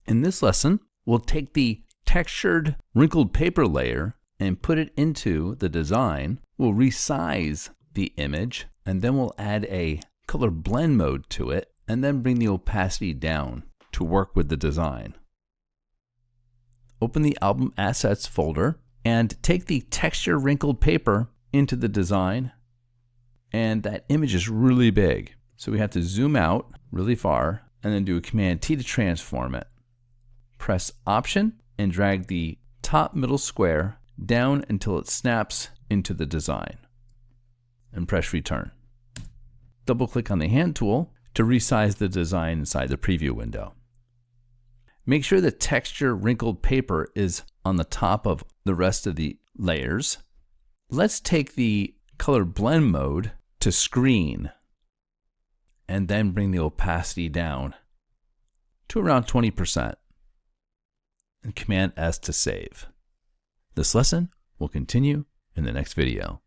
In this lesson, we'll take the textured wrinkled paper layer and put it into the design. We'll resize the image, and then we'll add a color blend mode to it, and then bring the opacity down to work with the design. Open the Album Assets folder and take the texture wrinkled paper into the design. And that image is really big, so we have to zoom out really far and then do a Command T to transform it. Press Option and drag the top middle square down until it snaps into the design. And press Return. Double-click on the hand tool to resize the design inside the preview window. Make sure the texture wrinkled paper is on the top of the rest of the layers. Let's take the color blend mode to screen and then bring the opacity down to around 20%. And Command S to save. This lesson will continue in the next video.